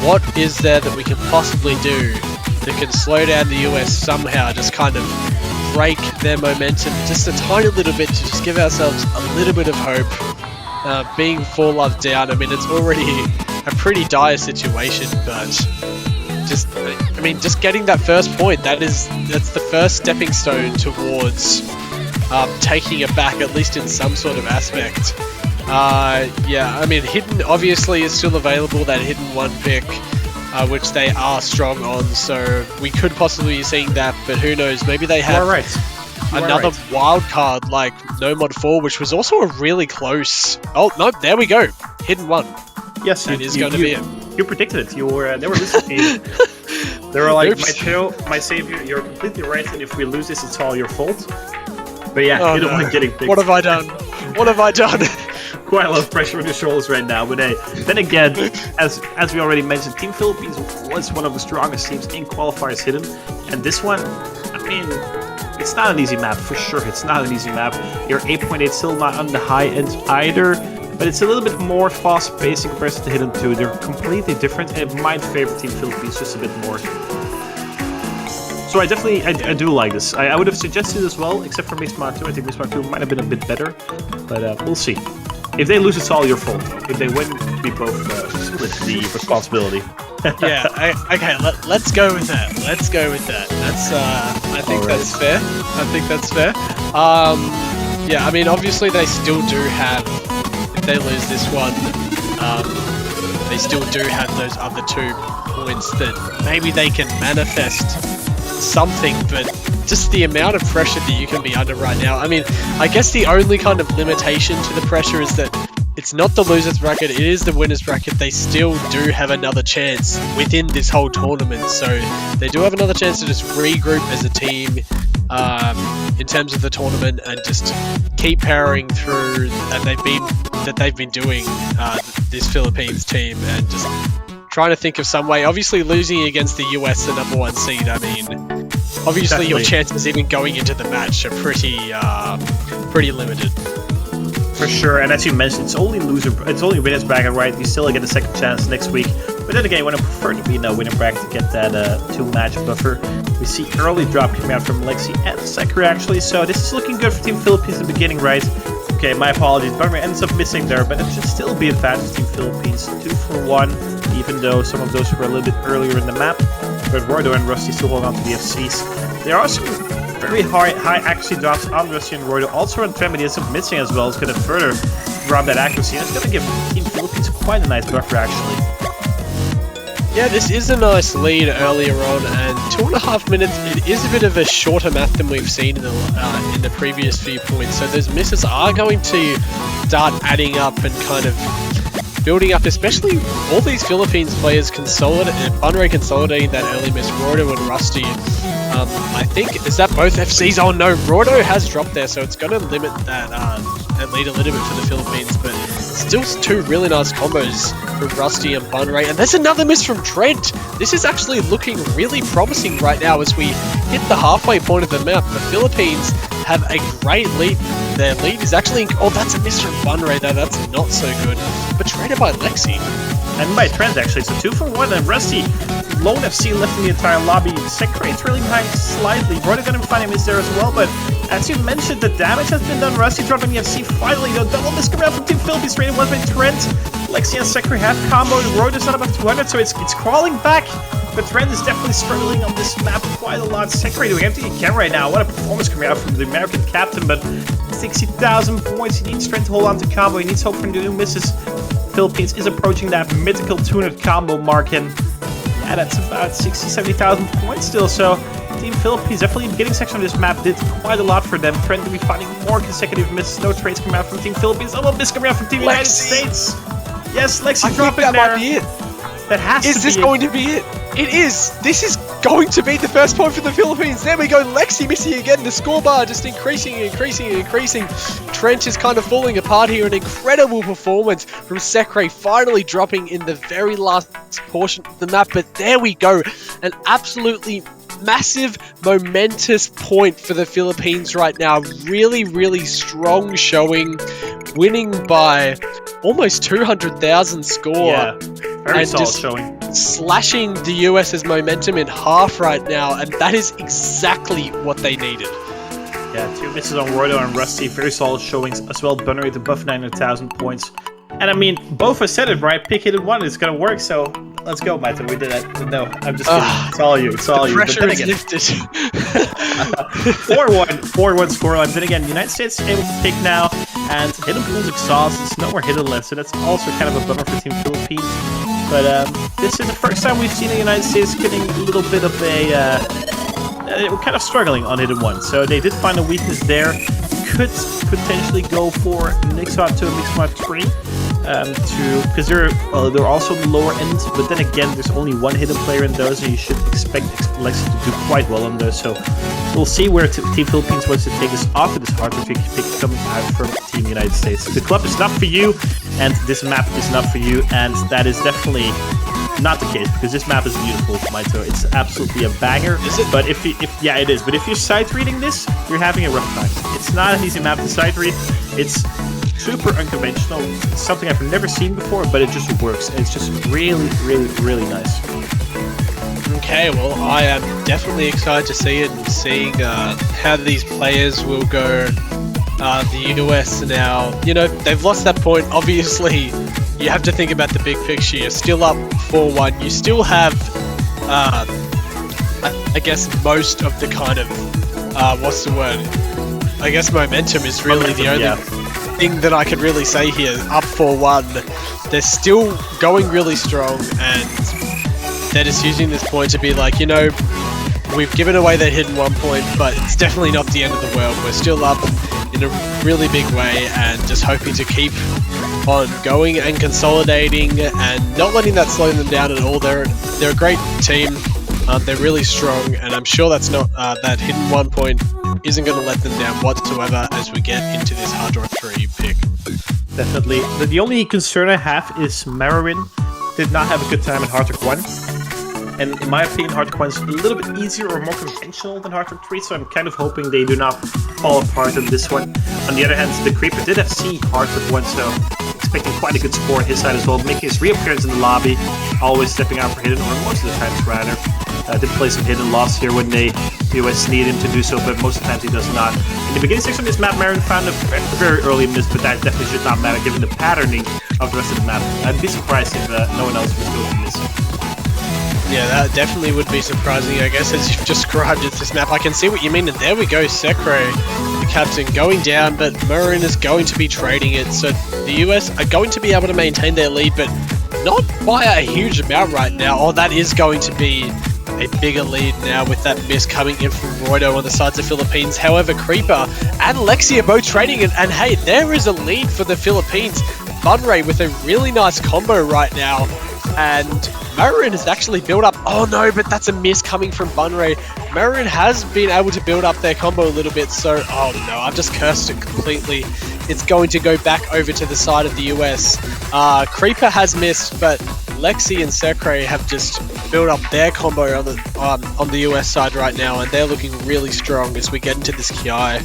what is there that we can possibly do that can slow down the US somehow, just kind of break their momentum just a tiny little bit to just give ourselves a little bit of hope. Being 4 love down, I mean, it's already a pretty dire situation, but just getting that first point, that's the first stepping stone towards taking it back, at least in some sort of aspect. Yeah, I mean, Hidden obviously is still available, that Hidden 1 pick, which they are strong on, so we could possibly be seeing that, but who knows, maybe they have another wild card like Nomad 4, which was also a really close... Oh, no, there we go. Hidden 1. Yes, that is going to be it. You predicted it. They were listening. They were like, my savior, you're completely right, and if we lose this, it's all your fault. But yeah, you don't want getting picked. What have I done? What have I done? Quite a lot of pressure on your shoulders right now, but hey, then again, as we already mentioned, Team Philippines was one of the strongest teams in qualifiers Hidden, and this one, I mean, it's not an easy map, for sure, it's not an easy map. Your 8.8 still not on the high end either, but it's a little bit more fast-paced in comparison to Hidden 2. They're completely different, and it might favor Team Philippines just a bit more. So I do like this. I would have suggested as well, except for Mixed Mod 2. I think Mixed Mod 2 might have been a bit better, but we'll see. If they lose, it's all your fault. If they win, we both split the responsibility. Yeah, okay, let's go with that. Let's go with that. That's, I think that's fair. I think that's fair. Yeah, I mean, obviously they still do have, if they lose this one, they still do have those other 2 points that maybe they can manifest something, but just the amount of pressure that you can be under right now. I mean, I guess the only kind of limitation to the pressure is that it's not the losers bracket, it is the winners bracket. They still do have another chance within this whole tournament, so they do have another chance to just regroup as a team in terms of the tournament and just keep powering through, and they've been doing this Philippines team, and just trying to think of some way. Obviously losing against the US, the number 1 seed, I mean, obviously definitely. Your chances even going into the match are pretty limited. For sure, and as you mentioned, it's only winners bracket, right? You still get a second chance next week. But then again, I would have preferred to be in a winner bracket to get that 2-match buffer. We see early drop coming out from Lexi and Sekiro actually, so this is looking good for Team Philippines in the beginning, right? Okay, my apologies, Bummer ends up missing there, but it should still be advantage Team Philippines. 2 for 1, even though some of those were a little bit earlier in the map. But Roydo and Rusty still hold on to the FCs. There are some very high accuracy drops on Rusty and Roydo. Also on Tremedy ends up missing as well. It's going to further drop that accuracy, and it's going to give Team Philippines quite a nice buffer actually. Yeah, this is a nice lead earlier on, and 2.5 minutes, it is a bit of a shorter map than we've seen in the previous few points, so those misses are going to start adding up and kind of building up, especially all these Philippines players consolidating that early miss. Roydo and Rusty I think, is that both FCs? Oh no, Roido has dropped there, so it's going to limit that lead a little bit for the Philippines, but still two really nice combos from Rusty and Bunray. And there's another miss from Trent. This is actually looking really promising right now as we hit the halfway point of the map. The Philippines have a great lead. Their lead is actually... Oh, that's a miss from Bunray though. That's not so good. But traded by Lexi. And by Trent, actually. So 2 for 1, and Rusty, lone FC left in the entire lobby. Secrate's really behind slightly. Roido gonna find him is there as well, but as you mentioned, the damage has been done. Rusty dropping the FC finally, though. Double miss coming out from Team Philippines, traded 1 by Trent. Lexi and Secrate have comboed. Roido's not above 200, so it's crawling back. But Trent is definitely struggling on this map quite a lot. Secrate doing everything he can right now. What a performance coming out from the American captain, but 60,000 points. He needs Trent to hold on to combo. He needs hope for new misses. Philippines is approaching that mythical 200 combo mark, and yeah, that's about 60,000-70,000 points still. So Team Philippines, definitely the beginning section of this map did quite a lot for them. Trent to be finding more consecutive misses. No trades coming out from Team Philippines. Oh, miss coming out from Team United States. Yes, Lexi dropping there. That might be it. That has to be it. Is this going to be it? It is. This is going to be the first point for the Philippines. There we go. Lexi missing again. The scorebar just increasing. Trent is kind of falling apart here. An incredible performance from Secre, finally dropping in the very last portion of the map. But there we go. An absolutely massive, momentous point for the Philippines right now. Really, really strong showing. Winning by almost 200,000 score. Yeah, very and solid showing. Slashing the US's momentum in half right now, and that is exactly what they needed. Yeah, 2 misses on Roido and Rusty, very solid showings as well. Bunnery above 900,000 points. And I mean, both have said it, right? Pick hit and one, it's gonna work, so let's go, Matt. We did it. No, I'm just kidding. It's all you. It's all you. Pressure is lifted. 4-1 scoreline. Then again, the United States is able to pick now, and Hidden Pool's exhausted. There's no more Hidden left, so that's also kind of a bummer for Team Philippines. But this is the first time we've seen the United States getting a little bit of a... we're kind of struggling on Hidden 1, so they did find a weakness there. Could potentially go for Mixmap 2 and Mixmap 3 because they're also on the lower end, but then again there's only one hidden player in those, and you should expect Lexi to do quite well on those. So we'll see where Team Philippines wants to take us after this hard trick pick coming out from Team United States. The club is not for you, and this map is not for you, and that is definitely not the case, because this map is beautiful, Maito. It's absolutely a banger. Is it? But yeah, it is. But if you're sight reading this, you're having a rough time. It's not an easy map to sight read. It's super unconventional. It's something I've never seen before, but it just works. And it's just really, really, really nice. Okay, well, I am definitely excited to see it and seeing how these players will go. The US now, you know, they've lost that point. Obviously, you have to think about the big picture. You're still up 4-1. You still have, I guess, most of the kind of, what's the word? I guess momentum is really the only thing that I could really say here. Up 4-1. They're still going really strong, and they're just using this point to be like, you know, we've given away that hidden 1 point, but it's definitely not the end of the world. We're still up in a really big way, and just hoping to keep on going and consolidating and not letting that slow them down at all. They're a great team. They're really strong, and I'm sure that's not that hidden 1 point isn't going to let them down whatsoever as we get into this Hard Rock 3 pick. Definitely. The only concern I have is Marin did not have a good time at Hard Rock 1. And in my opinion, Hard Rock 1 is a little bit easier or more conventional than Hard Rock 3, so I'm kind of hoping they do not fall apart on this one. On the other hand, the Creeper did FC Hard Rock 1, so expecting quite a good score on his side as well, making his reappearance in the lobby, always stepping out for hidden, or most of the times rather. Did play some hidden loss here when the US need him to do so, but most of the times he does not. In the beginning section of this map, Marin found a very early miss, but that definitely should not matter given the patterning of the rest of the map. I'd be surprised if no one else was going to miss. Yeah, that definitely would be surprising, I guess, as you've described it, this map. I can see what you mean, and there we go, Secre, the captain, going down, but Marin is going to be trading it, so the US are going to be able to maintain their lead, but not by a huge amount right now. Oh, that is going to be a bigger lead now with that miss coming in from Roido on the sides of Philippines. However, Creeper and Lexi are both trading it, and hey, there is a lead for the Philippines. Bunray with a really nice combo right now. And Marin has actually built up. Oh no, but that's a miss coming from Bunray. Marin has been able to build up their combo a little bit, so oh no, I've just cursed it completely. It's going to go back over to the side of the US. Creeper has missed, but Lexi and Sekre have just built up their combo on the US side right now, and they're looking really strong as we get into this Kiai.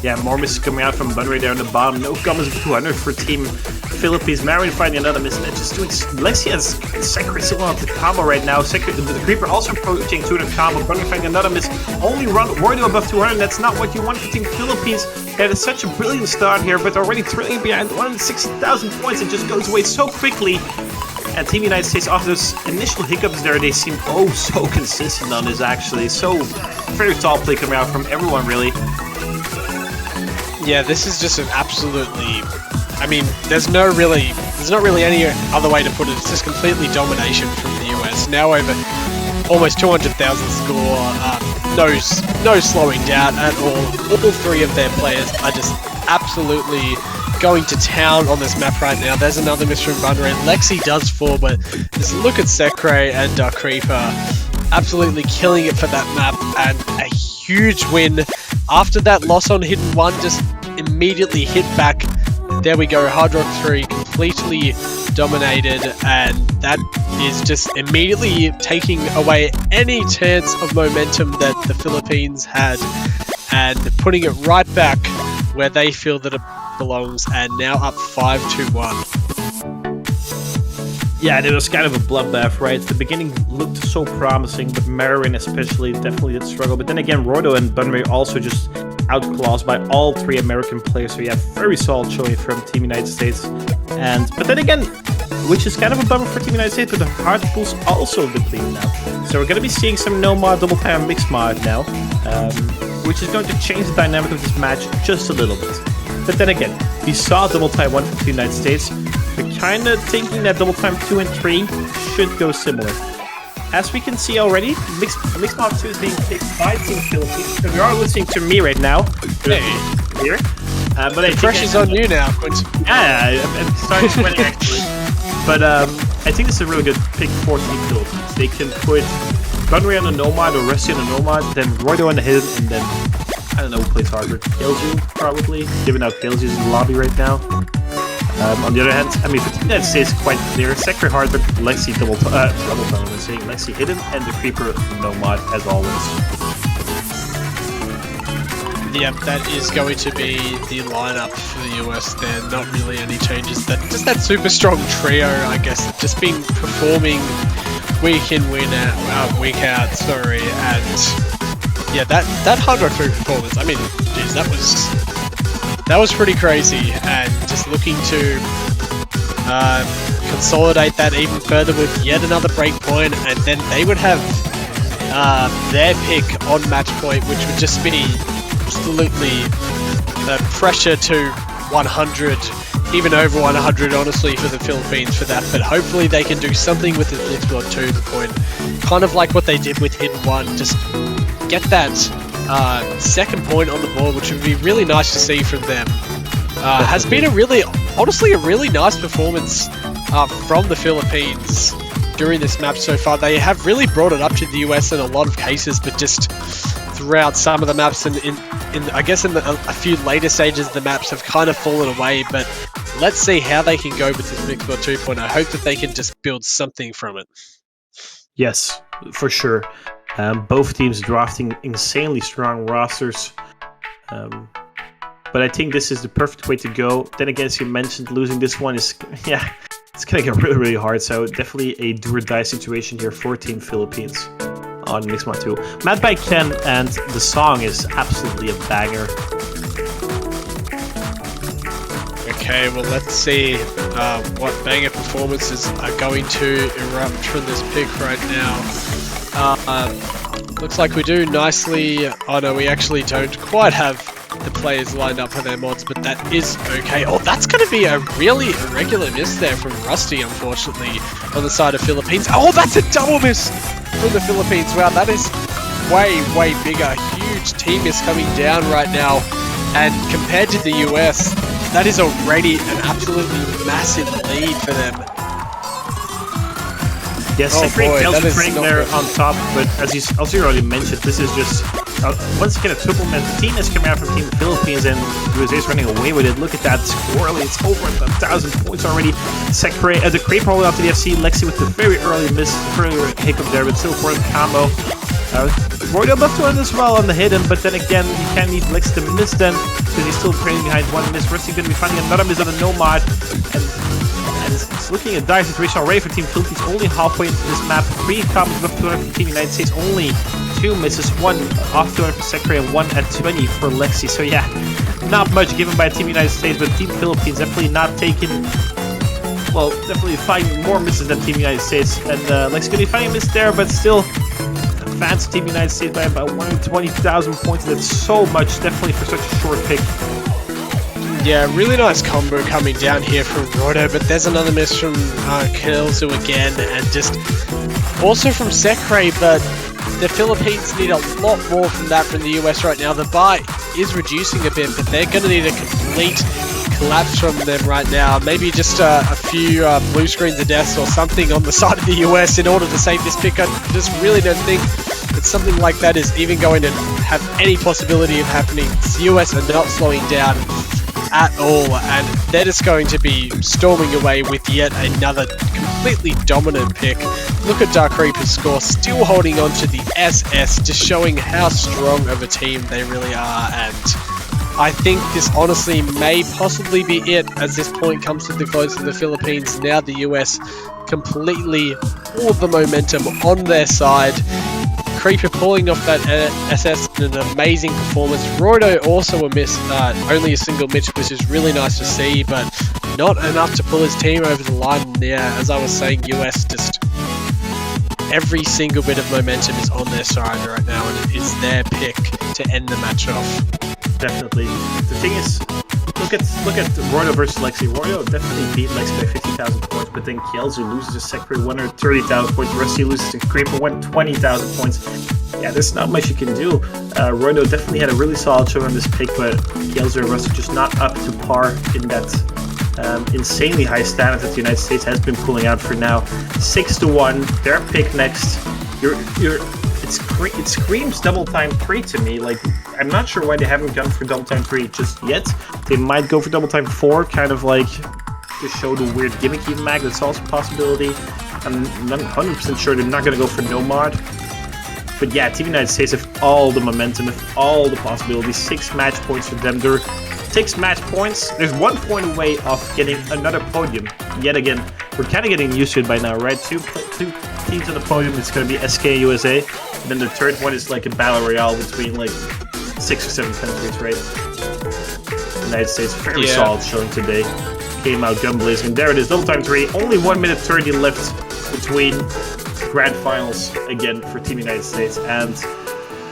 Yeah, more misses coming out from Bunray there on the bottom. No combos of 200 for Team Philippines. Marin finding another miss. And just doing Lexi and Sekre still on the combo right now. The Creeper also approaching 200 combo. Bunray finding another miss. Only run Roydo above 200. That's not what you want for Team Philippines. They had such a brilliant start here, but already trailing behind 160,000 points. It just goes away so quickly. And Team United States, after those initial hiccups there, they seem oh so consistent on this actually. So very tall play coming out from everyone really. Yeah, this is just an absolutely. I mean, there's not really any other way to put it. It's just completely domination from the US. Now over almost 200,000 score. No slowing down at all. All three of their players are just absolutely going to town on this map right now. There's another miss from Bunray. Lexi does fall, but just look at Sekre and Creeper absolutely killing it for that map, and a huge win. After that loss on Hidden 1, just immediately hit back. There we go, Hard Rock 3 completely dominated, and that is just immediately taking away any chance of momentum that the Philippines had and putting it right back where they feel that it belongs, and now up 5-1. Yeah, it was kind of a bloodbath, right? The beginning looked so promising, but Marin especially definitely did struggle. But then again, Roydo and Bunray also just outclassed by all three American players. So yeah, very solid showing from Team United States. But then again, which is kind of a bummer for Team United States, but the hard pool's also depleted now. So we're going to be seeing some no mod, double time, mixed mod now, which is going to change the dynamic of this match just a little bit. But then again, we saw double time 1 from the United States. We're kind of thinking that double time 2 and 3 should go similar. As we can see already, mixed mod 2 is being picked by Team Philippines. So we are listening to me right now. Hey. Here. But the pressure's on you now, Quincy. Yeah, I'm starting sweating actually. But I think this is a really good pick for Team Philippines. They can put Bunray on the Nomad or Rusty on the Nomad, then Roydo on the Hidden, and then I don't know who plays harder. Killju, probably. Giving out Killju's in the lobby right now. On the other hand, I mean, for Team United States, quite clear. Sekre Hardrock, Lexi double time, I'm saying. Lexi Hidden, and the Creeper Nomad, as always. Yep, that is going to be the lineup for the US there. Not really any changes. Just that super strong trio, I guess. Just been performing week in, week out, sorry, and yeah, that Hard Rock 3 performance, I mean, geez, that was pretty crazy, and just looking to consolidate that even further with yet another breakpoint, and then they would have their pick on match point, which would just be absolutely pressure to 100, even over 100 honestly for the Philippines for that, but hopefully they can do something with the Mixed 2 point, kind of like what they did with Hidden 1, just get that second point on the board, which would be really nice to see from them. Has been honestly a really nice performance from the Philippines during this map so far. They have really brought it up to the US in a lot of cases, but just throughout some of the maps and I guess in a few later stages of the maps have kind of fallen away. But let's see how they can go with this Mixed 2.0. I hope that they can just build something from it. Yes, for sure. Both teams drafting insanely strong rosters. But I think this is the perfect way to go. Then again, as you mentioned, losing this one is, yeah, it's going to get really, really hard. So definitely a do-or-die situation here for Team Philippines on Mixed Mod 2. Mad by Ken, and the song is absolutely a banger. Okay, well, let's see what banger performances are going to erupt from this pick right now. Looks like we do nicely. Oh no, we actually don't quite have the players lined up for their mods, but that is okay. Oh, that's going to be a really irregular miss there from Rusty, unfortunately, on the side of Philippines. Oh, that's a double miss from the Philippines. Wow, that is way, way bigger. Huge team miss coming down right now. And compared to the US, that is already an absolutely massive lead for them. Yes, Oh Secret boy, Kels that are is training not there good. on top, but as you already mentioned, this is just once again a triple man. The team is coming out from Team Philippines, and USA is running away with it. Look at that score early; it's over 1,000 points already. Secret, the Creep rolling out to the FC. Lexi with the very early miss, very hiccup there, but still for the combo. Roydo above 200 as well on the hidden, but then again, you can't need Lexi to miss them because he's still trailing behind one miss. Rusty going to be finding another miss on the Nomad, and it's looking at dire situation already for Team Philippines. Only halfway into this map, 3 combos above 200 for Team United States, only 2 misses, 1 off 200 for Secretary and 1 at 20 for Lexi. So yeah, not much given by Team United States, but Team Philippines definitely not taking, well, definitely finding more misses than Team United States. And Lexi going to be finding a miss there, but still advanced Team United States by about 120,000 points. That's so much, definitely for such a short pick. Yeah, really nice combo coming down here from Roydo, but there's another miss from Kelsu again, and just also from Sekre, but the Philippines need a lot more from that from the US right now. The bar is reducing a bit, but they're going to need a complete collapse from them right now. Maybe just a few blue screens of deaths or something on the side of the US in order to save this pick. I just really don't think that something like that is even going to have any possibility of happening. The US are not slowing down at all, and they're just going to be storming away with yet another completely dominant pick. Look at Dark Reaper's score, still holding on to the SS, just showing how strong of a team they really are, and I think this honestly may possibly be it as this point comes to the close of the Philippines. Now the US completely all the momentum on their side. Creeper pulling off that SS in an amazing performance. Roydo also a miss, only a single miss, which is really nice to see, but not enough to pull his team over the line. Yeah, as I was saying, US just every single bit of momentum is on their side right now, and it is their pick to end the match off. Definitely. The thing is, look at Roydo versus Lexi. Roydo definitely beat Lexi by 50,000 points, but then Kelsu loses to Secretary 130,000 points. Rusty loses to Creeper 120,000 points. Yeah, there's not much you can do. Roydo definitely had a really solid show on this pick, but Kelsu and Rusty just not up to par in that insanely high standard that the United States has been pulling out for now. 6-1. Their pick next. It screams double time 3 to me. Like, I'm not sure why they haven't gone for double time 3 just yet. They might go for double time 4, kind of like to show the weird gimmicky mag. That's also a possibility. I'm not 100% sure they're not going to go for Nomad. But yeah, Team United States have all the momentum, have all the possibilities. 6 match points for them. They're 6 match points. There's 1 point away of getting another podium. Yet again, we're kind of getting used to it by now, right? Two teams on the podium. It's going to be SK and USA. And then the third one is like a battle royale between like 6 or 7 countries, right? United States, very solid showing today. Came out gun blazing. There it is, double time 3. Only 1 minute 30 left between grand finals again for Team United States. And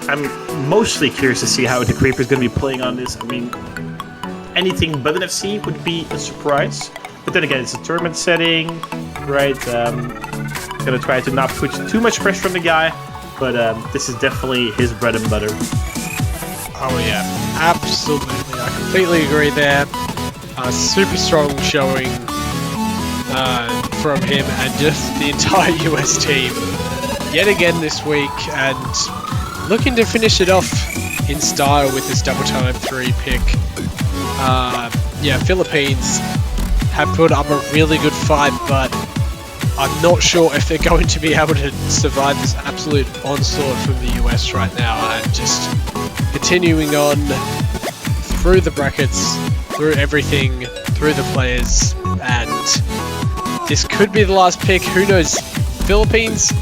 I'm mostly curious to see how the Creeper is going to be playing on this. I mean, anything but an FC would be a surprise. But then again, it's a tournament setting, right? Gonna try to not put too much pressure on the guy, but this is definitely his bread and butter. Oh yeah, absolutely. I completely agree there. Super strong showing from him and just the entire US team yet again this week, and looking to finish it off in style with this double time 3 pick. Yeah, Philippines have put up a really good fight, but I'm not sure if they're going to be able to survive this absolute onslaught from the US right now, and just continuing on through the brackets, through everything, through the players, and this could be the last pick. Who knows? Philippines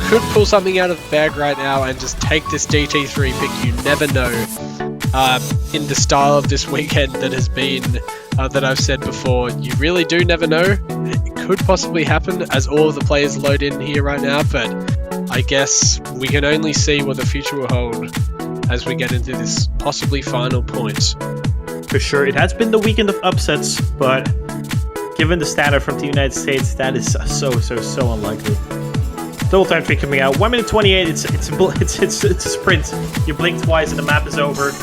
could pull something out of the bag right now and just take this DT3 pick. You never know. In the style of this weekend that has been, that I've said before, you really do never know. It could possibly happen as all of the players load in here right now, but I guess we can only see what the future will hold as we get into this possibly final point. For sure, it has been the weekend of upsets, but given the standard from the United States, that is so unlikely. Double time 3 coming out. 1 minute 28. It's a sprint. You blink twice and the map is over.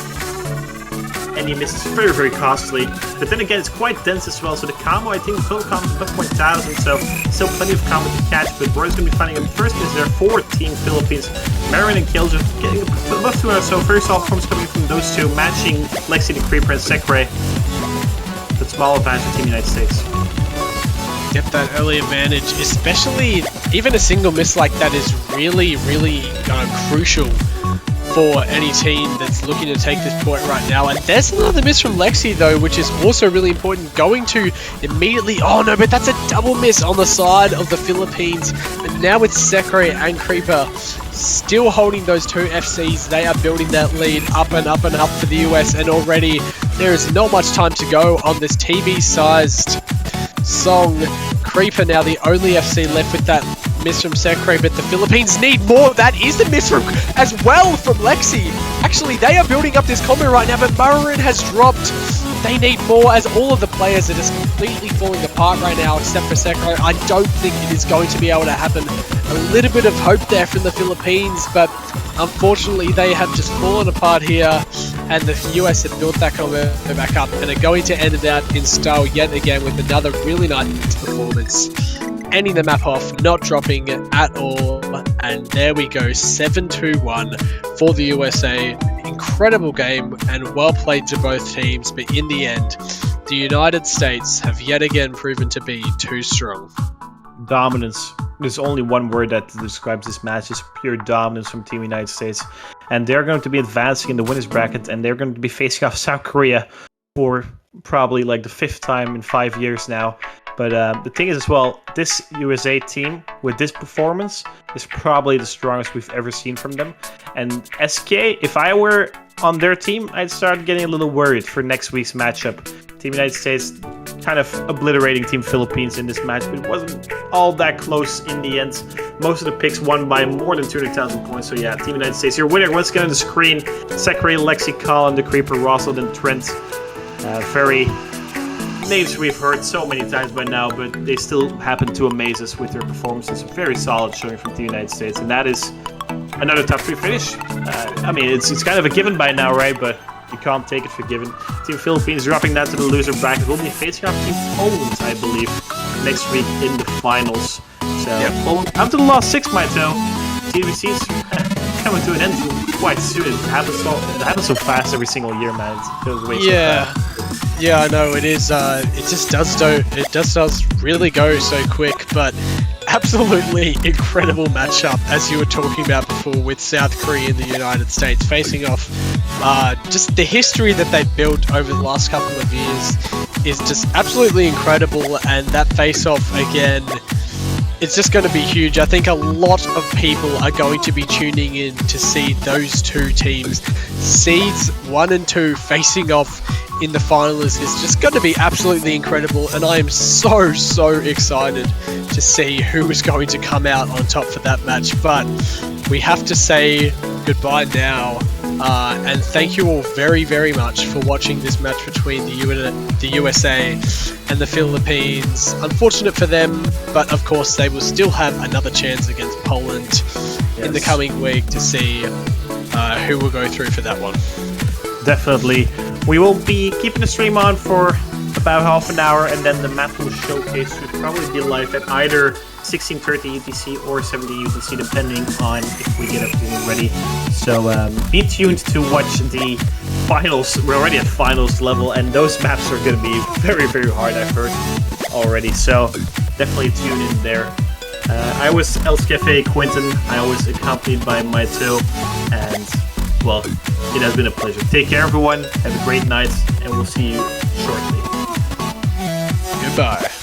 and he misses very, very costly. But then again, it's quite dense as well, so the combo, I think the total combo is about 1,000, so still plenty of combo to catch, but Roy's going to be finding him first miss there for Team Philippines. Marin and Killjoy getting above 200, so first off forms coming from those two, matching Lexi the Creeper and Sekre. But small advantage for Team United States. Get that early advantage, especially even a single miss like that is really, really crucial for any team that's looking to take this point right now. And there's another miss from Lexi though, which is also really important. Going to immediately, oh no, but that's a double miss on the side of the Philippines. And now with Sekre and Creeper still holding those two FCs, they are building that lead up and up and up for the US. And already there is not much time to go on this TV-sized Song. Creeper now the only FC left with that miss from Sekre, but the Philippines need more. That is the miss from as well from Lexi. Actually, they are building up this combo right now, but Marin has dropped. They need more, as all of the players are just completely falling apart right now, except for Sekre. I don't think it is going to be able to happen. A little bit of hope there from the Philippines, but unfortunately they have just fallen apart here, and the US have built that combo back up and are going to end it out in style yet again with another really nice performance. Ending the map off, not dropping at all, and there we go, 7-2-1 for the USA. Incredible game and well played to both teams, but in the end, the United States have yet again proven to be too strong. Dominance. There's only one word that describes this match, is pure dominance from Team United States. And they're going to be advancing in the winners bracket, and they're going to be facing off South Korea for probably like the 5th time in 5 years now. But the thing is as well, this USA team with this performance is probably the strongest we've ever seen from them. And SK, if I were on their team, I'd start getting a little worried for next week's matchup. Team United States kind of obliterating Team Philippines in this match, but it wasn't all that close in the end. Most of the picks won by more than 200,000 points. So yeah, Team United States, your winner. Once again on the screen, Sekre, Lexi, Colin, the Creeper, Rossel, and Trent. Very names we've heard so many times by now, but they still happen to amaze us with their performances. Very solid showing from the United States, and that is another top 3 finish. I mean, it's kind of a given by now, right? But you can't take it for given. Team Philippines dropping that to the loser bracket. Will be facing off Team Poland, I believe, next week in the finals. So well, after the last 6, Maito, TVC's coming to an end quite soon. It happens so fast every single year, man. It goes way so fast. Yeah, I know it is. It just does really go so quick, but absolutely incredible matchup, as you were talking about before, with South Korea and the United States facing off. Just the history that they've built over the last couple of years is just absolutely incredible, and that face-off again, it's just going to be huge. I think a lot of people are going to be tuning in to see those two teams, seeds 1 and 2, facing off in the finals. Is just going to be absolutely incredible, and I am so excited to see who is going to come out on top for that match. But we have to say goodbye now, and thank you all very much for watching this match between the USA and the Philippines. Unfortunate for them, but of course they will still have another chance against Poland in the coming week to see who will go through for that one. Definitely. We will be keeping the stream on for about half an hour, and then the Matthew Showcase should probably be live at either 16:30 UTC or 17 UTC, depending on if we get everything ready. So be tuned to watch the finals. We're already at finals level, and those maps are going to be very hard, I've heard already. So definitely tune in there. I was Elskefe Quinton. I was accompanied by Maito, and well, it has been a pleasure. Take care, everyone. Have a great night, and we'll see you shortly. Goodbye.